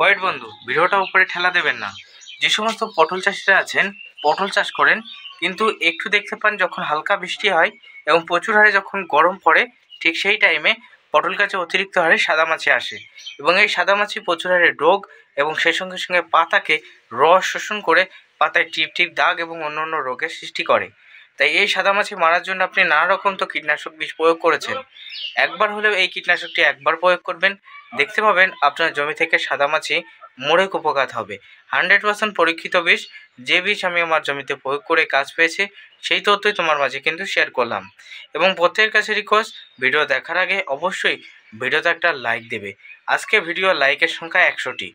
Wait বন্ধু, ভিডিওটা উপরে ঠেলা দেবেন না। যে সমস্ত পটল চাষিরা আছেন, পটল চাষ করেন, কিন্তু একটু দেখতে পান যখন হালকা বৃষ্টি হয় এবং প্রচুর হারে যখন গরম পড়ে, ঠিক সেই টাইমে পটল গাছে অতিরিক্ত হারে সাদামাছি আসে এবং এই সাদামাছি প্রচুর হারে রোগ এবং সেই সঙ্গে সঙ্গে পাতাকে রস শোষণ করে পাতায় টিপ টিপ দাগ এবং অন্যান্য রোগের সৃষ্টি করে। তাই এই সাদামাছি মারার জন্য আপনি নানা রকম তো কীটনাশক বিষ প্রয়োগ করেছেন। একবার হলেও এই কীটনাশকটি একবার প্রয়োগ করবেন, দেখতে পাবেন আপনার জমি থেকে সাদামাছি মরে কুপোকাত হবে। 100% পরীক্ষিত বিষ, যে বিষ আমি আমার জমিতে প্রয়োগ করে কাজ পেয়েছি সেই তথ্যই তোমার মাঝে কিন্তু শেয়ার করলাম। এবং প্রত্যেকের কাছে রিকোয়েস্ট, ভিডিও দেখার আগে অবশ্যই ভিডিওতে একটা লাইক দেবে। আজকে ভিডিও লাইকের সংখ্যা 100টি।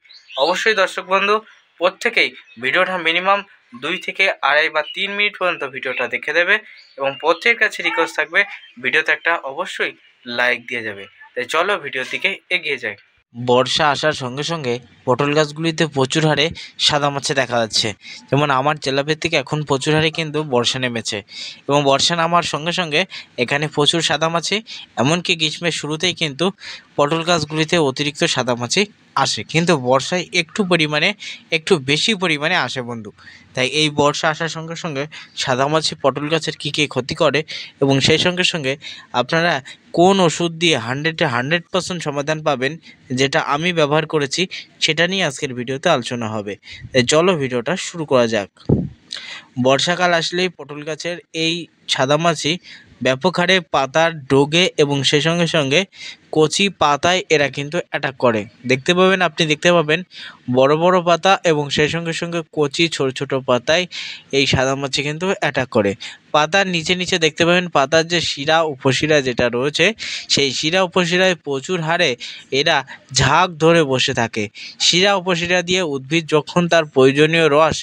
অবশ্যই দর্শক বন্ধু প্রত্যেকেই ভিডিওটা মিনিমাম 2 থেকে 2.5 বা 3 মিনিট পর্যন্ত ভিডিওটা দেখে দেবে এবং প্রত্যেকের কাছে রিকোয়েস্ট থাকবে ভিডিওতে একটা অবশ্যই লাইক দিয়ে যাবে। তাই চলো ভিডিওর দিকে এগিয়ে যাই। বর্ষা আসার সঙ্গে সঙ্গে পটল গাছগুলিতে প্রচুর হারে সাদামাছি দেখা যাচ্ছে। যেমন আমার জেলাভিত্তিক এখন প্রচুর হারে কিন্তু বর্ষা নেমেছে এবং বর্ষা নামার সঙ্গে সঙ্গে এখানে প্রচুর সাদামাছি, এমনকি গ্রীষ্মের শুরুতেই কিন্তু পটল গাছগুলিতে অতিরিক্ত সাদামাছি আসে, কিন্তু বর্ষায় একটু বেশি পরিমাণে আসে বন্ধু। তাই এই বর্ষা আসার সঙ্গে সঙ্গে সাদামাছি পটল গাছের কী কী ক্ষতি করে এবং সেই সঙ্গে সঙ্গে আপনারা কোন ওষুধ দিয়ে 100% সমাধান পাবেন, যেটা আমি ব্যবহার করেছি, সেটা নিয়ে আজকের ভিডিওতে আলোচনা হবে। তাই চলো ভিডিওটা শুরু করা যাক। বর্ষাকাল আসলেই পটল গাছের এই সাদামাছি ব্যাপক হারে পাতার ডোগে এবং সেই সঙ্গে সঙ্গে কচি পাতায় এরা কিন্তু অ্যাটাক করে। আপনি দেখতে পাবেন বড় বড় পাতা এবং সেই সঙ্গে সঙ্গে কচি ছোট ছোট পাতায় এই সাদামাছি কিন্তু অ্যাটাক করে। পাতার নিচে নিচে দেখতে পাবেন পাতার যে শিরা উপশিরা যেটা রয়েছে, সেই শিরা উপশিরায় প্রচুর হারে এরা ঝাঁক ধরে বসে থাকে। শিরা উপশিরা দিয়ে উদ্ভিদ যখন তার প্রয়োজনীয় রস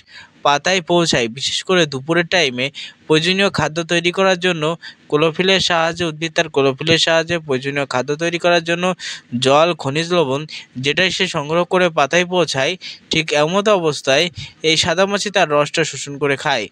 পাতায় পৌঁছায়, বিশেষ করে দুপুরের টাইমে প্রয়োজনীয় খাদ্য তৈরি করার জন্য ক্লোরোফিলের সাহায্যে উদ্ভিদ তার ক্লোরোফিলের সাহায্যে প্রয়োজনীয় খাদ্য তৈরি করার জন্য জল, খনিজ লবণ যেটাই সে সংগ্রহ করে পাতায় পৌঁছায়, ঠিক এমতো অবস্থায় এই সাদামাছি তার রসটা শোষণ করে খায়।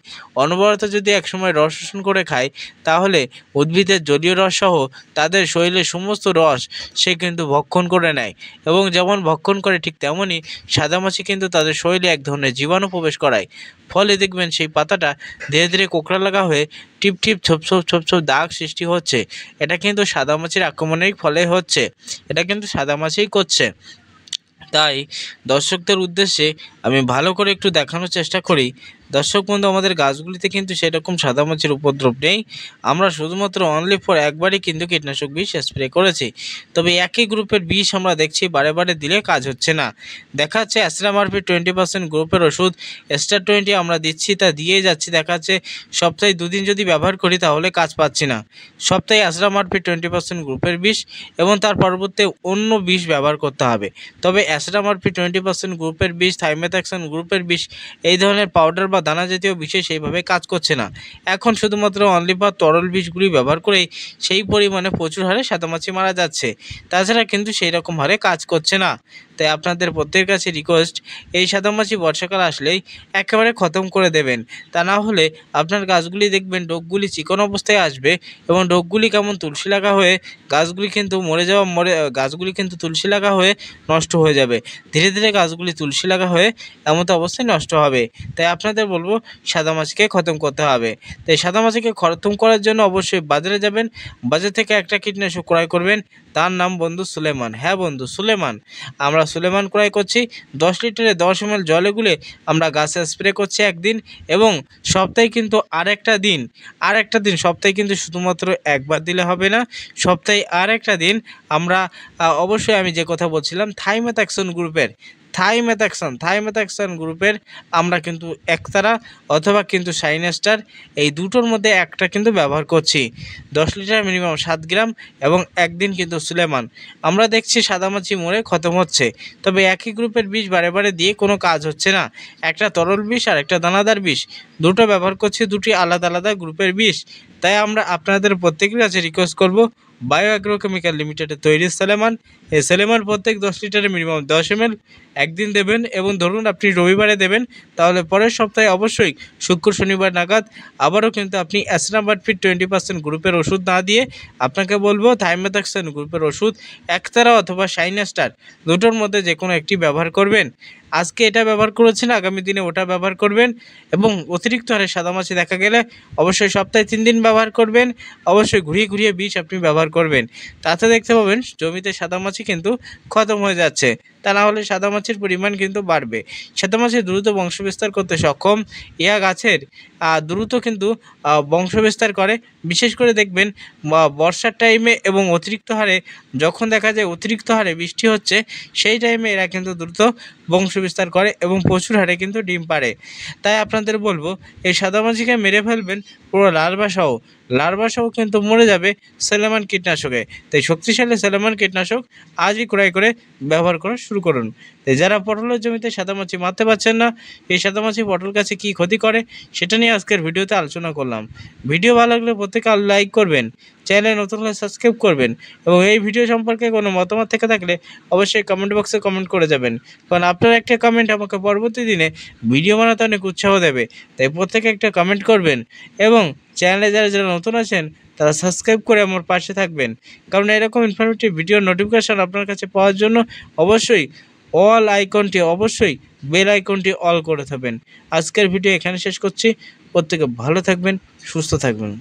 অনবরত যদি একসময় রস শোষণ করে খায়, তাহলে উদ্ভিদের জলীয় রস সহ তাদের শরীরের সমস্ত রস সে কিন্তু ভক্ষণ করে নেয় এবং যেমন ভক্ষণ করে ঠিক তেমনই সাদামাছি কিন্তু তাদের শরীরে এক ধরনের জীবাণু প্রবেশ করায়। ফলে দেখবেন সেই পাতাটা ধীরে ধীরে কোঁকড়া লাগা হয়ে টিপ টিপ ছোপ ছোপ ছোপ ছোপ দাগ সৃষ্টি হচ্ছে। এটা কিন্তু সাদামাছির আক্রমণের ফলে হচ্ছে, এটা কিন্তু সাদামাছিই করছে। তাই দর্শকদের উদ্দেশ্যে আমি ভালো করে একটু দেখানোর চেষ্টা করি। দর্শক বন্ধু, আমাদের গাছগুলিতে কিন্তু সেরকম সাদামাছির উপদ্রব নেই। আমরা শুধুমাত্র অনলি ফর একবারই কিন্তু কীটনাশক বিষ স্প্রে করেছি। তবে একই গ্রুপের বিষ আমরা দেখছি বারে বারে দিলে কাজ হচ্ছে না। দেখা যাচ্ছে অ্যাস্ট্রামারপি 20% গ্রুপের ওষুধ স্টার 20 আমরা দিচ্ছি, তা দিয়ে যাচ্ছি। দেখা যাচ্ছে সপ্তাহে 2 দিন যদি ব্যবহার করি তাহলে কাজ পাচ্ছি না। সপ্তাহে অ্যাস্ট্রামারপি 20% গ্রুপের বিষ এবং তার পরবর্তী অন্য বিষ ব্যবহার করতে হবে। তবে অ্যাস্ট্রামারপি 20% গ্রুপের বিষ, থাইমেথাক্সাম গ্রুপের বিষ, এই ধরনের পাউডার বা দানা জাতীয় বিষে সেইভাবে কাজ করছে না। এখন শুধুমাত্র অনলি ফর তরল বিষগুলি ব্যবহার করেই সেই পরিমাণে প্রচুর হারে সাদামাছি মারা যাচ্ছে। তাছাড়া কিন্তু সেই রকম হারে কাজ করছে না। তাই আপনাদের প্রত্যেকের কাছে রিকোয়েস্ট, এই সাদামাছি বর্ষাকাল আসলেই একেবারে খতম করে দেবেন। তা না হলে আপনার গাছগুলি দেখবেন ডোকগুলি চিকন অবস্থায় আসবে এবং ডোকগুলি কেমন তুলসী লাগা হয়ে গাছগুলি কিন্তু গাছগুলি কিন্তু তুলসী লাগা হয়ে নষ্ট হয়ে যাবে। ধীরে ধীরে গাছগুলি তুলসী লাগা হয়ে এমতো অবস্থায় নষ্ট হবে। তাই আপনাদের বলবো সাদামাছিকে খতম করতে হবে। তাই সাদামাছিকে খতম করার জন্য অবশ্যই বাজারে যাবেন, বাজার থেকে একটা কীটনাশক ক্রয় করবেন, তার নাম বন্ধু সুলেমান। হ্যাঁ বন্ধু, সুলেমান। আমরা সুলেমান ক্রয় করছি। 10 লিটারে 10 ml জলে গুলে আমরা গাছে স্প্রে করছি একদিন, এবং সপ্তাহে কিন্তু আরেকটা দিন সপ্তাহে কিন্তু শুধুমাত্র একবার দিলে হবে না, সপ্তাহে আরেকটা দিন আমরা অবশ্যই আমি যে কথা বলছিলাম থাইমেথাক্সান গ্রুপের আমরা কিন্তু একতারা অথবা কিন্তু সাইনেস্টার, এই দুটোর মধ্যে একটা কিন্তু ব্যবহার করছি। 10 লিটার মিনিমাম 7 গ্রাম এবং একদিন কিন্তু সুলেমান। আমরা দেখছি সাদামাছি মরে খতম হচ্ছে, তবে একই গ্রুপের বিষ বারে বারে দিয়ে কোনো কাজ হচ্ছে না। একটা তরল বিষ আর একটা দানাদার বিষ, দুটো ব্যবহার করছি, দুটি আলাদা আলাদা গ্রুপের বিষ। তাই আমরা আপনাদের প্রত্যেকের কাছে রিকোয়েস্ট করব, বায়ো অ্যাগ্রোকেমিক্যাল লিমিটেডের তৈরি সেলেমান। এই সেলেমান প্রত্যেক 10 লিটারে মিনিমাম 10 ml একদিন দেবেন, এবং ধরুন আপনি রবিবারে দেবেন, তাহলে পরের সপ্তাহে অবশ্যই শুক্র শনিবার নাগাদ আবারও কিন্তু আপনি অ্যাসিনাবাটফিট 20% গ্রুপের ওষুধ না দিয়ে আপনাকে বলবো থাইমেথাক্সান গ্রুপের ওষুধ একতারা অথবা শাইনাস্টার দুটোর মধ্যে যে কোনো একটি ব্যবহার করবেন। আজকে এটা ব্যবহার করেছেন, আগামী দিনে ওটা ব্যবহার করবেন। এবং অতিরিক্ত হারে সাদামাছি দেখা গেলে অবশ্যই সপ্তাহে 3 দিন ব্যবহার করবেন। অবশ্যই ঘুরিয়ে ঘুরিয়ে বিষ আপনি ব্যবহার করবেন। তাতে দেখতে পাবেন জমিতে সাদামাছি কিন্তু খতম হয়ে যাচ্ছে। তা না হলে সাদামাছির পরিমাণ কিন্তু বাড়বে। সাদামাছি দ্রুত বংশবিস্তার করতে সক্ষম। ইয়া গাছের দ্রুত কিন্তু বংশবিস্তার করে। বিশেষ করে দেখবেন বর্ষার টাইমে এবং অতিরিক্ত হারে যখন দেখা যায় অতিরিক্ত হারে বৃষ্টি হচ্ছে, সেই টাইমে এরা কিন্তু দ্রুত বংশবিস্তার করে এবং প্রচুর হারে কিন্তু ডিম পাড়ে। তাই আপনাদের বলবো এই সাদামাছিকে মেরে ফেলবেন পুরো লার্ভাসহ কিন্তু মরে যাবে সেলেমান কীটনাশকে। তাই শক্তিশালী সেলেমান কীটনাশক আজই ক্রয় করে ব্যবহার করা শুরু করুন। তাই যারা পটলের জমিতে সাদামাছি মারতে পারছেন না, এই সাদামাছি পটল গাছে কী ক্ষতি করে সেটা নিয়ে আজকের ভিডিওতে আলোচনা করলাম। ভিডিও ভালো লাগলে প্রত্যেকে লাইক করবেন, চ্যানেলে নতুন হলে সাবস্ক্রাইব করবেন, এবং এই ভিডিও সম্পর্কে কোনো মতামত থেকে থাকলে অবশ্যই কমেন্ট বক্সে কমেন্ট করে যাবেন, কারণ আপনার একটা কমেন্ট আমাকে পরবর্তী দিনে ভিডিও বানাতে অনেক উৎসাহ দেবে। তাই প্রত্যেকে একটা কমেন্ট করবেন, এবং চ্যানেলে যারা যারা নতুন আছেন তারা সাবস্ক্রাইব করে আমার পাশে থাকবেন, কারণ এরকম ইনফরমেটিভ ভিডিও নোটিফিকেশান আপনার কাছে পাওয়ার জন্য অবশ্যই বেল আইকনটি অল করে থাকবেন। আজকের ভিডিও এখানে শেষ করছি। প্রত্যেকে ভালো থাকবেন, সুস্থ থাকবেন।